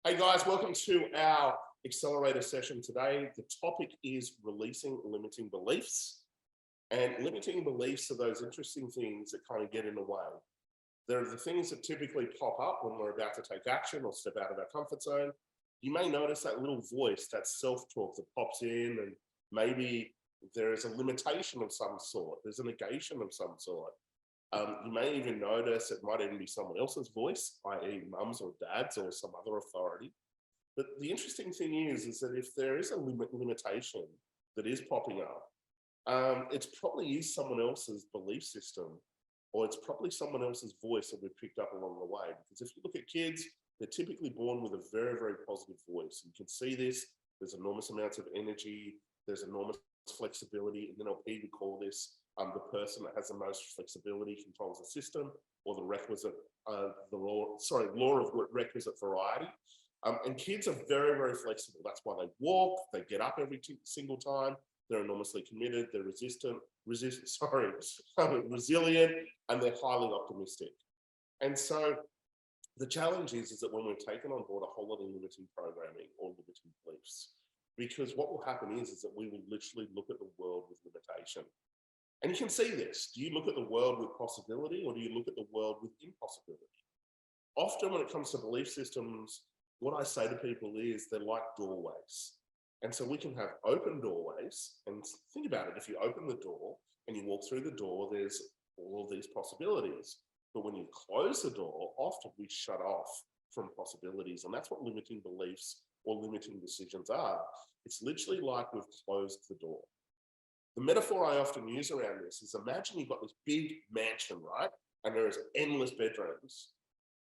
Hey guys, welcome to our accelerator session today. The topic is releasing limiting beliefs. And limiting beliefs are those interesting things that kind of get in the way. They're the things that typically pop up when we're about to take action or step out of our comfort zone. You may notice that little voice, that self-talk that pops in, and maybe there is a limitation of some sort. There's a negation of some sort. You may even notice it might even be someone else's voice, i.e. mums or dads or some other authority. But the interesting thing is that if there is a limitation that is popping up, it's probably is someone else's belief system, or it's probably someone else's voice that we picked up along the way. Because if you look at kids, they're typically born with a very, very positive voice. You can see this, there's enormous amounts of energy, there's enormous flexibility. In NLP, we call this the person that has the most flexibility controls the system, or the requisite, law of requisite variety. And kids are very, very flexible. That's why they walk, they get up every single time. They're enormously committed, they're resilient, and they're highly optimistic. And so the challenge is that when we've taken on board a whole lot of limiting programming or limiting beliefs, because what will happen is that we will literally look at the world with limitation. And you can see this. Do you look at the world with possibility, or do you look at the world with impossibility? Often when it comes to belief systems, what I say to people is they're like doorways. And so we can have open doorways, and think about it. If you open the door and you walk through the door, there's all of these possibilities. But when you close the door, often we shut off from possibilities. And that's what limiting beliefs or limiting decisions are. It's literally like we've closed the door. The metaphor I often use around this is, imagine you've got this big mansion, right? And there is endless bedrooms.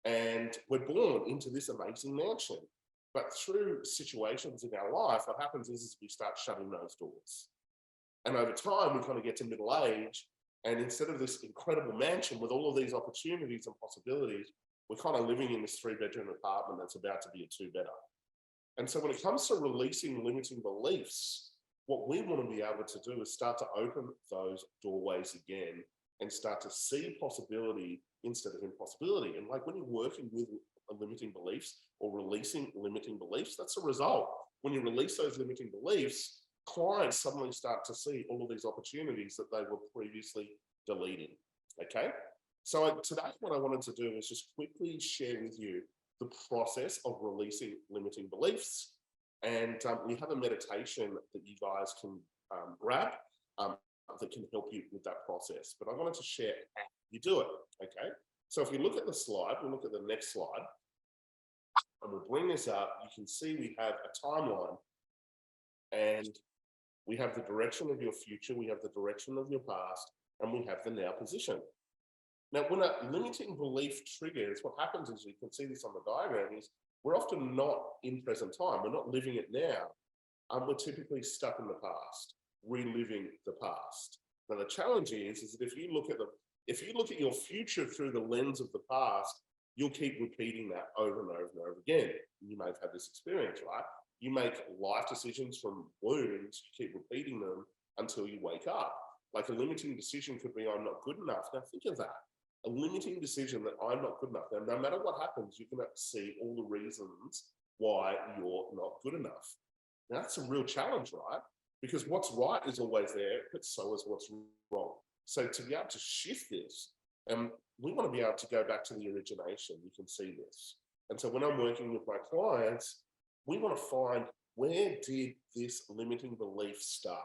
And we're born into this amazing mansion. But through situations in our life, what happens is we start shutting those doors. And over time, we kind of get to middle age. And instead of this incredible mansion with all of these opportunities and possibilities, we're kind of living in this 3-bedroom apartment that's about to be a 2-bedder. And so when it comes to releasing limiting beliefs, what we want to be able to do is start to open those doorways again and start to see possibility instead of impossibility. And like when you're working with limiting beliefs or releasing limiting beliefs, that's a result. When you release those limiting beliefs, clients suddenly start to see all of these opportunities that they were previously deleting. Okay. So today, what I wanted to do is just quickly share with you the process of releasing limiting beliefs. And we have a meditation that you guys can grab that can help you with that process. But I wanted to share how you do it, okay? So if you look at the slide, we'll look at the next slide, and we'll bring this up. You can see we have a timeline, and we have the direction of your future, we have the direction of your past, and we have the now position. Now, when a limiting belief triggers, what happens is, you can see this on the diagram, is we're often not in present time. We're not living it now. We're typically stuck in the past, reliving the past. Now, the challenge is that if you look at your future through the lens of the past, you'll keep repeating that over and over and over again. You may have had this experience, right? You make life decisions from wounds, you keep repeating them until you wake up. Like a limiting decision could be, I'm not good enough. Now think of that. A limiting decision that I'm not good enough. Now, no matter what happens, you can see all the reasons why you're not good enough. Now, that's a real challenge, right? Because what's right is always there, but so is what's wrong. So to be able to shift this, we want to be able to go back to the origination. You can see this. And so when I'm working with my clients, we want to find, where did this limiting belief start?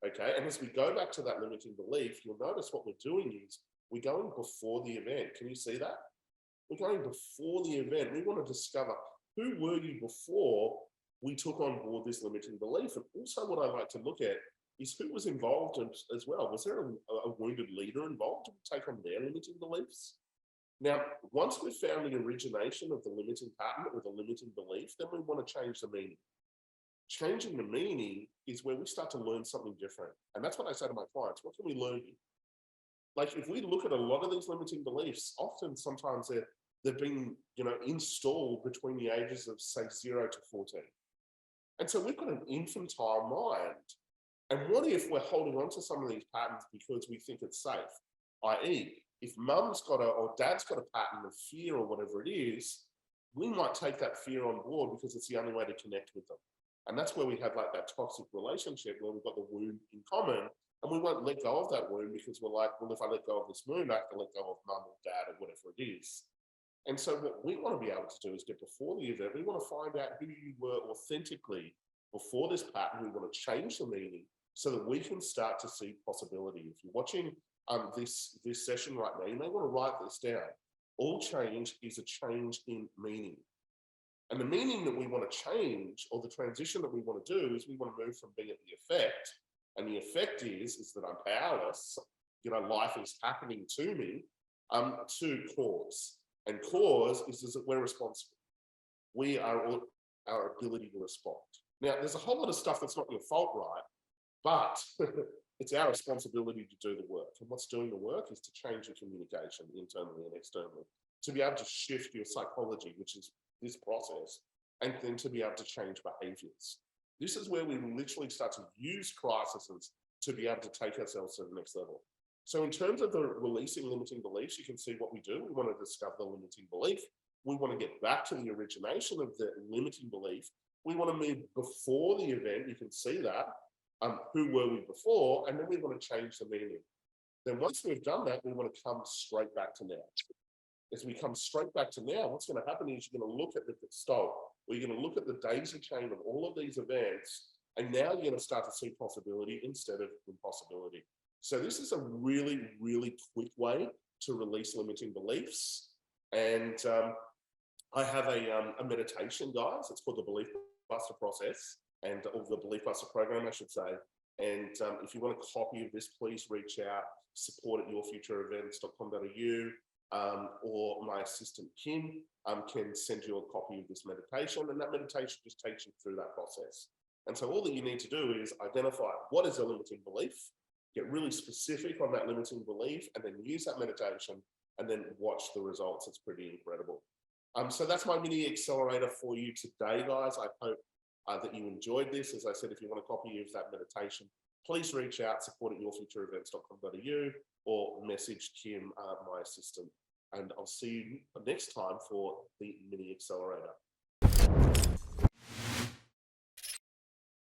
Okay, and as we go back to that limiting belief, you'll notice what we're doing is we're going before the event. Can you see that? We're going before the event. We want to discover, who were you before we took on board this limiting belief? And also what I like to look at is who was involved as well. Was there a wounded leader involved to take on their limiting beliefs? Now, once we've found the origination of the limiting pattern or the limiting belief, then we want to change the meaning. Changing the meaning is where we start to learn something different. And that's what I say to my clients. What can we learn here? Like, if we look at a lot of these limiting beliefs, often sometimes they've been, installed between the ages of, say, 0 to 14. And so we've got an infantile mind. And what if we're holding on to some of these patterns because we think it's safe? I.e., if mum's got or dad's got a pattern of fear or whatever it is, we might take that fear on board because it's the only way to connect with them. And that's where we have like that toxic relationship where we've got the wound in common, and we won't let go of that wound because we're like, well, if I let go of this wound, I have to let go of mum or dad or whatever it is. And so what we want to be able to do is get before the event, we want to find out who you were authentically before this pattern. We want to change the meaning so that we can start to see possibility. If you're watching this session right now, you may want to write this down. All change is a change in meaning. And the meaning that we want to change, or the transition that we want to do, is we want to move from being at the effect. And the effect is that I'm powerless, life is happening to me, to cause. And cause is that we're responsible. We are all our ability to respond. Now, there's a whole lot of stuff that's not your fault, right? But it's our responsibility to do the work. And what's doing the work is to change your communication internally and externally, to be able to shift your psychology, which is this process, and then to be able to change behaviors. This is where we literally start to use crises to be able to take ourselves to the next level. So in terms of the releasing limiting beliefs, you can see what we do. We want to discover the limiting belief. We want to get back to the origination of the limiting belief. We want to move before the event. You can see that. Who were we before? And then we want to change the meaning. Then once we've done that, we want to come straight back to now. As we come straight back to now, what's going to happen is you're going to look at the style, or you're going to look at the daisy chain of all of these events, and now you're going to start to see possibility instead of impossibility. So this is a really, really quick way to release limiting beliefs. And I have a meditation, guys. It's called the Belief Buster process, or the Belief Buster program, I should say. And if you want a copy of this, please reach out, support at yourfutureevents.com.au, or my assistant Kim can send you a copy of this meditation, and that meditation just takes you through that process. And so all that you need to do is identify what is a limiting belief, get really specific on that limiting belief, and then use that meditation, and then watch the results. It's pretty incredible. So that's my mini accelerator for you today, guys. I hope that you enjoyed this. As I said, if you want a copy of that meditation, please reach out, support at yourfutureevents.com.au, or message Kim, my assistant. And I'll see you next time for the mini accelerator.